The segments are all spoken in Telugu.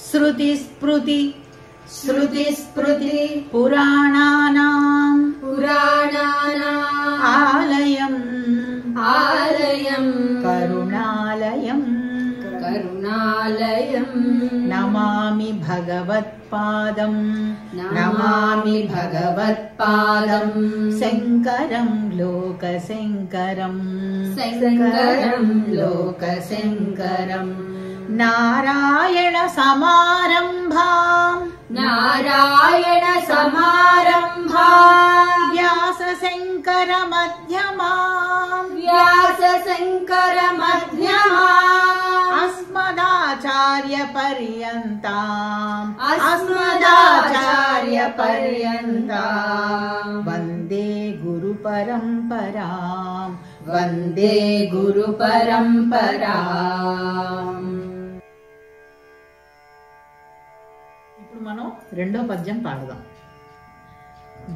श्रुति स्मृति पुराणानाम् आलयम् करुणालयम् नमामि भगवत्पादम् शङ्करं लोकशङ्करम् नारायण समारम्भाम् व्यासशङ्कर मध्यमाम् अस्मदाचार्य पर्यन्ताम् वन्दे गुरुपरम्पराम् ఇప్పుడు మనం రెండో పద్యం పాడదాం.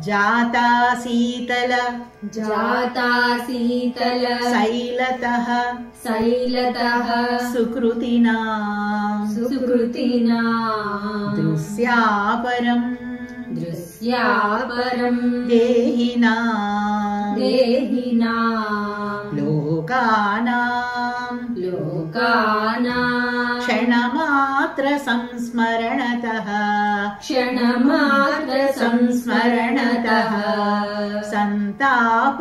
జాతా శీతల శైలతః సుకృతినా దృశ్యాపరం దేహినా లోకానాం క్షణమాత్ర సంస్మరణతః సంతాప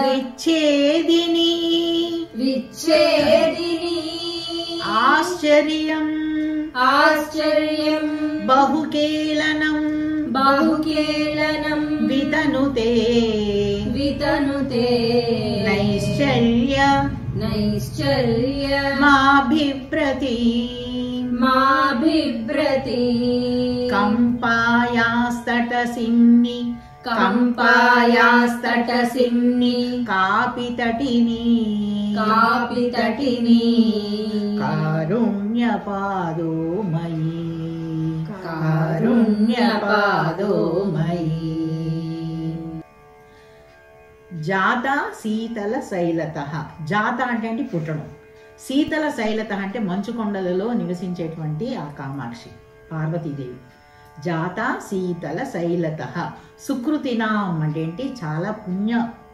విచ్ఛేదిని ఆశ్చర్యం బహుకేలనం వితనుతే నైశ్చర్య మాభిప్రతి కంపాయాస్తటసిన్ని కాపితటిని కారుణ్యపాదోమయీ జాత శీతల శైలతః. జాత అంటే పుట్టడం, శీతల శైలత అంటే మంచు కొండలలో నివసించేటువంటి ఆ కామాక్షి పార్వతీదేవి. జాత శీతల శైలతః సుకృతినాం అంటే ఏంటి, చాలా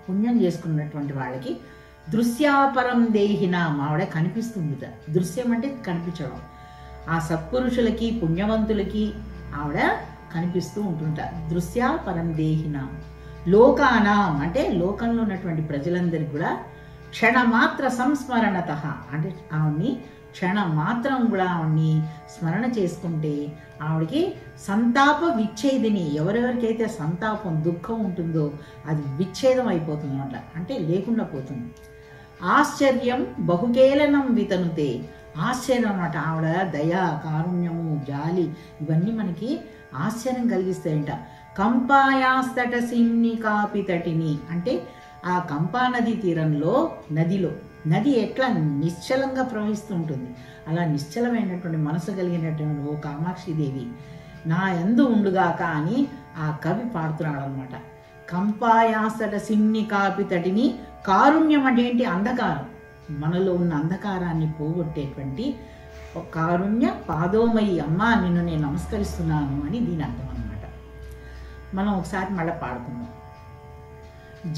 పుణ్యం చేసుకున్నటువంటి వాళ్ళకి. దృశ్యాపరం దేహినాం ఆవిడ కనిపిస్తుందిట. దృశ్యం అంటే కనిపించడం. ఆ సత్పురుషులకి పుణ్యవంతులకి ఆవిడ కనిపిస్తూ ఉంటుంట. దృశ్యాపరం దేహినాం. లోకానాం అంటే లోకంలో ఉన్నటువంటి ప్రజలందరికీ కూడా క్షణమాత్ర సంస్మరణతః అంటే ఆవిడ్ని క్షణమాత్రం కూడా ఆవిడ్ని స్మరణ చేసుకుంటే ఆవిడకి సంతాప విచ్ఛేదిని, ఎవరెవరికైతే సంతాపం దుఃఖం ఉంటుందో అది విచ్ఛేదం అయిపోతుంది అన్నమాట, అంటే లేకుండా పోతుంది. ఆశ్చర్యం బహుకేలనం వితనుతే. ఆశ్చర్యం అన్నమాట. ఆవిడ దయ, కారుణ్యము, జాలి ఇవన్నీ మనకి ఆశ్చర్యం కలిగిస్తాయంట. కంపాయాస్తటసిన్ని కాపితటిని అంటే ఆ కంపా నది తీరంలో నది ఎట్లా నిశ్చలంగా ప్రవహిస్తూ ఉంటుంది, అలా నిశ్చలమైనటువంటి మనసు కలిగినటువంటి ఓ కామాక్షిదేవి నా యందు ఉండుగాక అని ఆ కవి పాడుతున్నాడు అనమాట. కంపాయాస్తటసిన్ని కాపితటిని. కారుణ్యం అంటే ఏంటి, అంధకారం, మనలో ఉన్న అంధకారాన్ని పోగొట్టేటువంటి కారుణ్య పాదోమయి. అమ్మా నిన్ను నేను నమస్కరిస్తున్నాను అని దీని అర్థం అనమాట. మనం ఒకసారి మళ్ళీ పాడుకుందాం.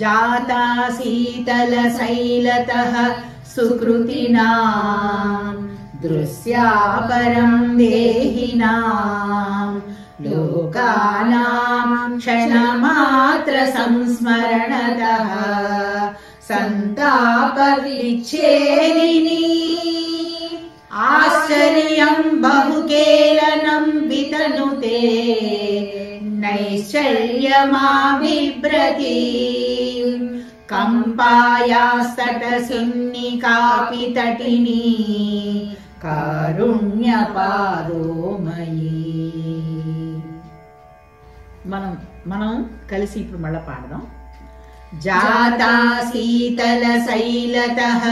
జాతా శీతల శైలతః సుకృతినాం దృశ్యాపరం దేహినాం లోకానాం క్షణమాత్ర సంస్మరణతః సంతాప విచ్ఛేదిని ఆశ్చర్యం బహుకేలనం వితనుతే నైశ్చర్యమాభిభ్రతి కంపాయాస్తటసిన్ని కాపితటిని కారుణ్యపాదోమయీ. మనం కలిసి ఇప్పుడు మళ్ళీ పాడదాం. జాతా శీతల శైలతః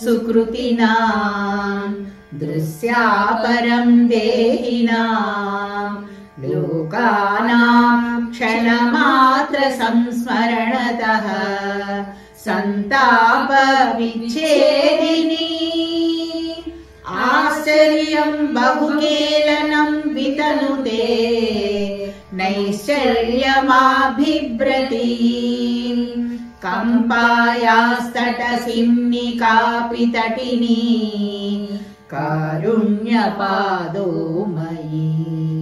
సుకృతినాం దృశ్యాపరం దేహినాం లోకానాం క్షణమాత్ర సంస్మరణతః సంతాప విచ్ఛేదిని ఆశ్చర్యం वात्सल्यं बहुकेलनं वितनुते नैश्चर्यमाभिभ्रतीं कम्पायास्तटसिम्निकापि तटिनी कारुण्यपादो मयि।